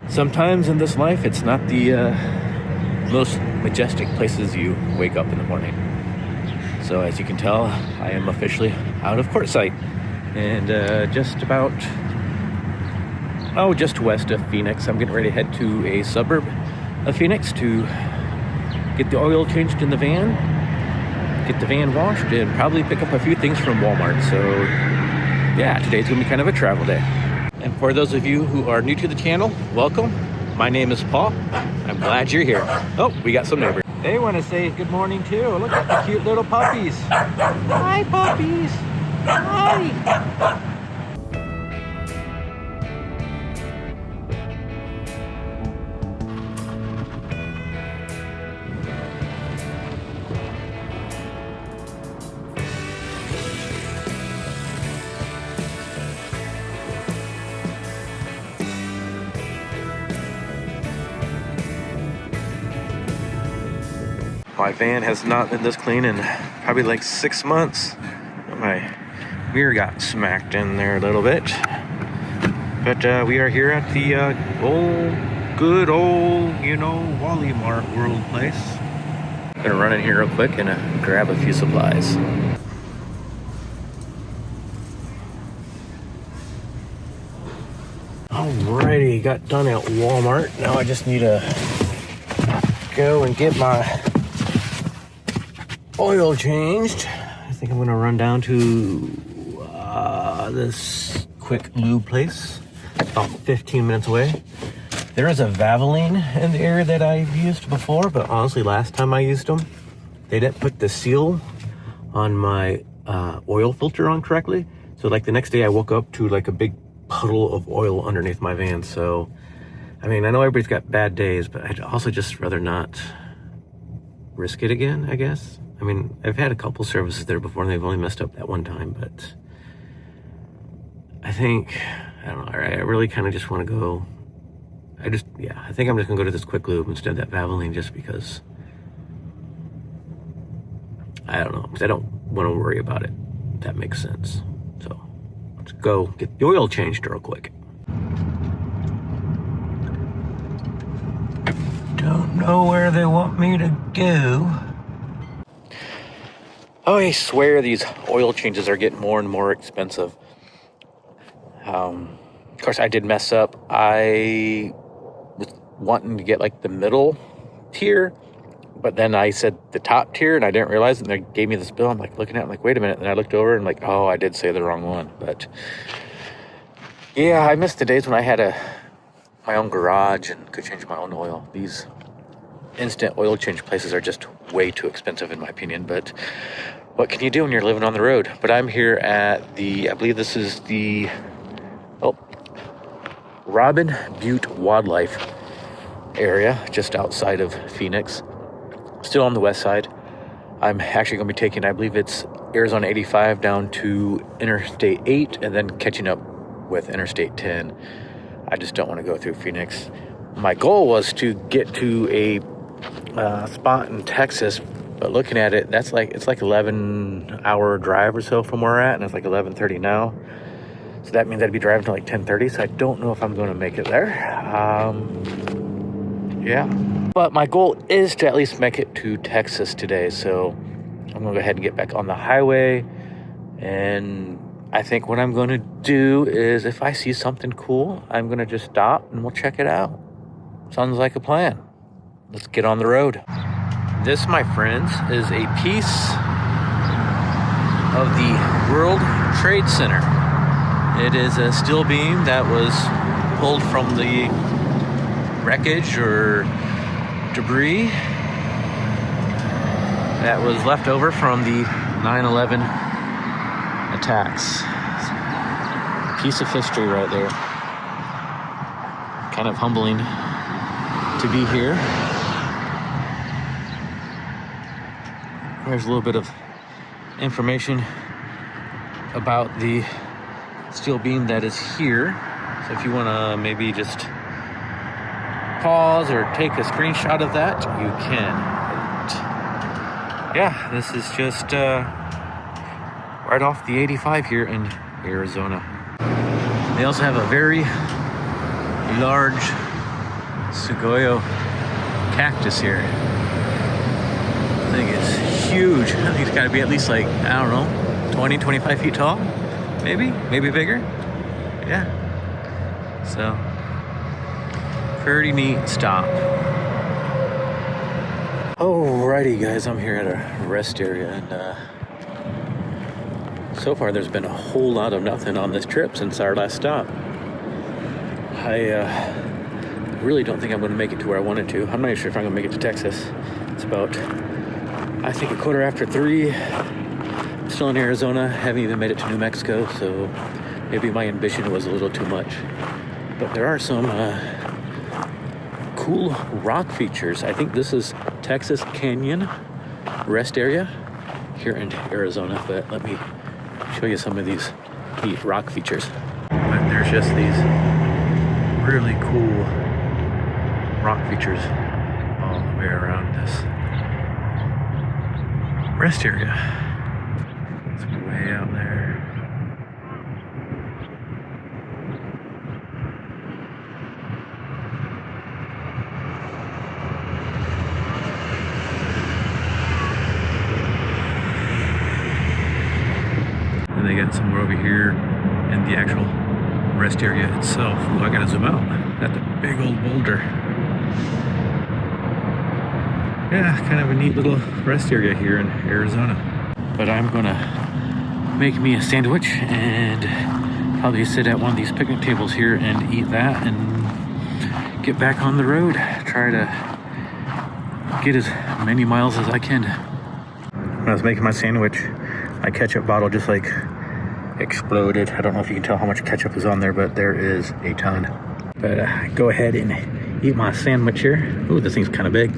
Sometimes in this life, it's not the most majestic places you wake up in the morning. So as you can tell, I am officially out of Quartzsite and just west of Phoenix. I'm getting ready to head to a suburb of Phoenix to get the oil changed in the van, get the van washed, and probably pick up a few things from Walmart. So yeah, today's gonna be kind of a travel day. And for those of you who are new to the channel, welcome. My name is Paul. I'm glad you're here. Oh, we got some neighbors. They want to say good morning too. Look at the cute little puppies. Hi, puppies. Hi. My van has not been this clean in probably like 6 months. My mirror got smacked in there a little bit. But we are here at the good old, Wally Mart World place. Gonna run in here real quick and grab a few supplies. Alrighty, got done at Walmart. Now I just need to go and get my oil changed. I think I'm gonna run down to this quick lube place, about 15 minutes away. There is a Vanlife in the area that I've used before, but honestly, last time I used them, they didn't put the seal on my oil filter on correctly. So like the next day I woke up to like a big puddle of oil underneath my van. So, I mean, I know everybody's got bad days, but I'd also just rather not risk it again, I guess. I mean, I've had a couple services there before and they've only messed up that one time, but I think, I don't know, I really kind of just want to go, I think I'm just gonna go to this quick lube instead of that Vanlife just because, I don't know, because I don't want to worry about it, if that makes sense. So, let's go get the oil changed real quick. Don't know where they want me to go. Oh, I swear these oil changes are getting more and more expensive. Of course, I did mess up. I was wanting to get like the middle tier, but then I said the top tier and I didn't realize it, and they gave me this bill. I'm like looking at it, I'm like, wait a minute. And I looked over and like, oh, I did say the wrong one. But yeah, I missed the days when I had my own garage and could change my own oil. These instant oil change places are just way too expensive in my opinion, but what can you do when you're living on the road? But I'm here at I believe this is the Robin Butte Wildlife area, just outside of Phoenix, still on the west side. I'm actually going to be taking, I believe it's Arizona 85 down to Interstate 8 and then catching up with Interstate 10. I just don't want to go through Phoenix. My goal was to get to a spot in Texas, but looking at it, it's like 11-hour drive or so from where we're at, and it's like 11:30 now. So that means I'd be driving to like 10:30. So I don't know if I'm going to make it there. Yeah, but my goal is to at least make it to Texas today. So I'm gonna go ahead and get back on the highway, and I think what I'm going to do is if I see something cool, I'm going to just stop and we'll check it out. Sounds like a plan. Let's get on the road. This, my friends, is a piece of the World Trade Center. It is a steel beam that was pulled from the wreckage or debris that was left over from the 9/11 attacks. Piece of history right there. Kind of humbling to be here. There's a little bit of information about the steel beam that is here. So if you want to maybe just pause or take a screenshot of that, you can. But yeah, this is just right off the 85 here in Arizona. They also have a very large Sugoyo cactus here. I think it's huge. I think it's got to be at least like, I don't know, 20, 25 feet tall. Maybe bigger. Yeah. So, pretty neat stop. Alrighty guys, I'm here at a rest area, and so far there's been a whole lot of nothing on this trip since our last stop. I really don't think I'm going to make it to where I wanted to. I'm not even sure if I'm going to make it to Texas. It's about, I think, 3:15. I'm still in Arizona. Haven't even made it to New Mexico, so maybe my ambition was a little too much. But there are some cool rock features. I think this is Texas Canyon rest area here in Arizona, but let me show you some of these neat rock features. But there's just these really cool rock features all the way around this rest area. It's way out there. And they got somewhere over here in the actual rest area itself. Ooh, I gotta zoom out. That's a big old boulder. Yeah, kind of a neat little rest area here in Arizona. But I'm gonna make me a sandwich and probably sit at one of these picnic tables here and eat that and get back on the road. Try to get as many miles as I can. When I was making my sandwich, my ketchup bottle just like exploded. I don't know if you can tell how much ketchup is on there, but there is a ton. But go ahead and eat my sandwich here. Ooh, this thing's kind of big.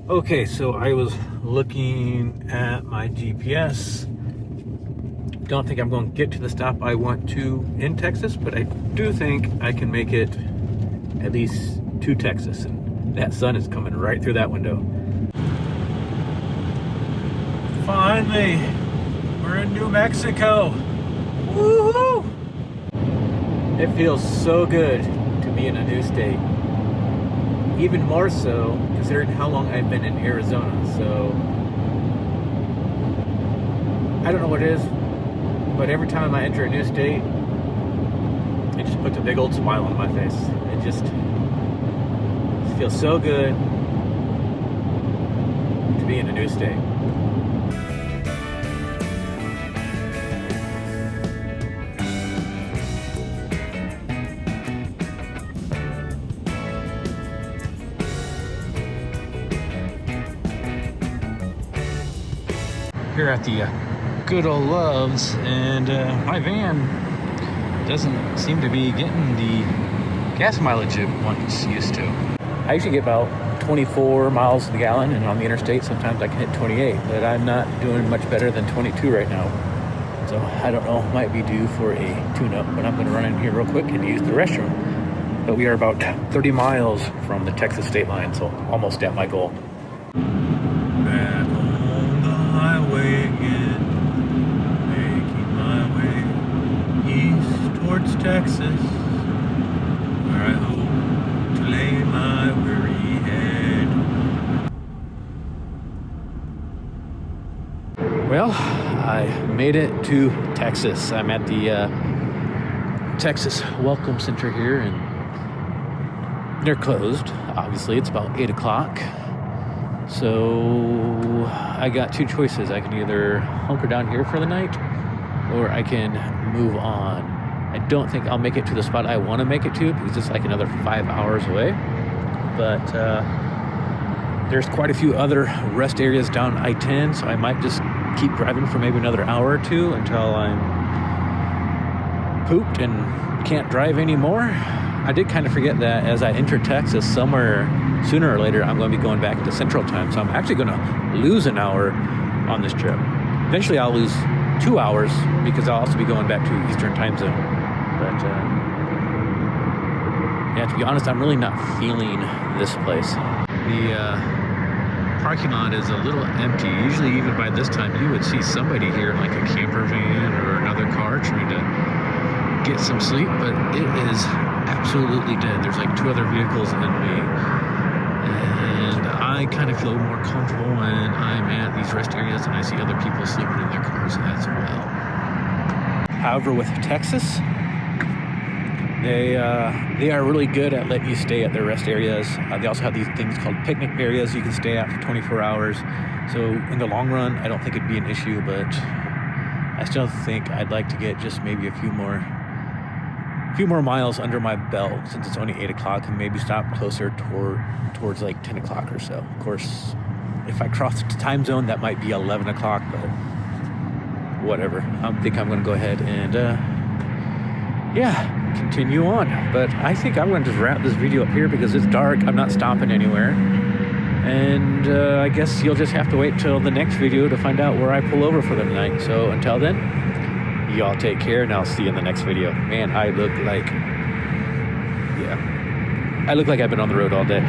Okay, so I was looking at my GPS. Don't think I'm going to get to the stop I want to in Texas, but I do think I can make it at least to Texas. And that sun is coming right through that window. Finally, we're in New Mexico. Woohoo! It feels so good to be in a new state. Even more so considering how long I've been in Arizona. So I don't know what it is, but every time I enter a new state, it just puts a big old smile on my face. It just feels so good to be in a new state. Here at the good old Loves, and my van doesn't seem to be getting the gas mileage it once used to. I usually get about 24 miles to the gallon, and on the interstate sometimes I can hit 28, but I'm not doing much better than 22 right now. So I don't know, might be due for a tune-up, but I'm going to run in here real quick and use the restroom. But we are about 30 miles from the Texas state line, so almost at my goal. Back on the highway again, making my way east towards Texas, where I hope to lay my weary head. Well, I made it to Texas. I'm at the Texas Welcome Center here, and they're closed. Obviously, it's about 8 o'clock. So I got two choices. I can either hunker down here for the night, or I can move on. I don't think I'll make it to the spot I want to make it to, because it's like another 5 hours away. But there's quite a few other rest areas down I-10, so I might just keep driving for maybe another hour or two until I'm pooped and can't drive anymore. I did kind of forget that as I enter Texas, somewhere sooner or later, I'm going to be going back to Central Time. So I'm actually going to lose an hour on this trip. Eventually, I'll lose 2 hours because I'll also be going back to Eastern Time Zone. But yeah, to be honest, I'm really not feeling this place. The parking lot is a little empty. Usually, even by this time, you would see somebody here in like a camper van or another car trying to get some sleep, but it is absolutely dead. There's like 2 other vehicles and me. And I kind of feel more comfortable when I'm at these rest areas and I see other people sleeping in their cars as well. However, with Texas, they are really good at letting you stay at their rest areas. They also have these things called picnic areas you can stay at for 24 hours. So in the long run, I don't think it'd be an issue, but I still think I'd like to get just maybe a few more miles under my belt since it's only 8 o'clock, and maybe stop closer towards like 10 o'clock or so. Of course, if I cross the time zone, that might be 11 o'clock, but whatever. I think I'm going to go ahead and continue on. But I think I'm going to just wrap this video up here because it's dark. I'm not stopping anywhere. And I guess you'll just have to wait till the next video to find out where I pull over for the night. So until then, y'all take care, and I'll see you in the next video. Man, I look like I've been on the road all day.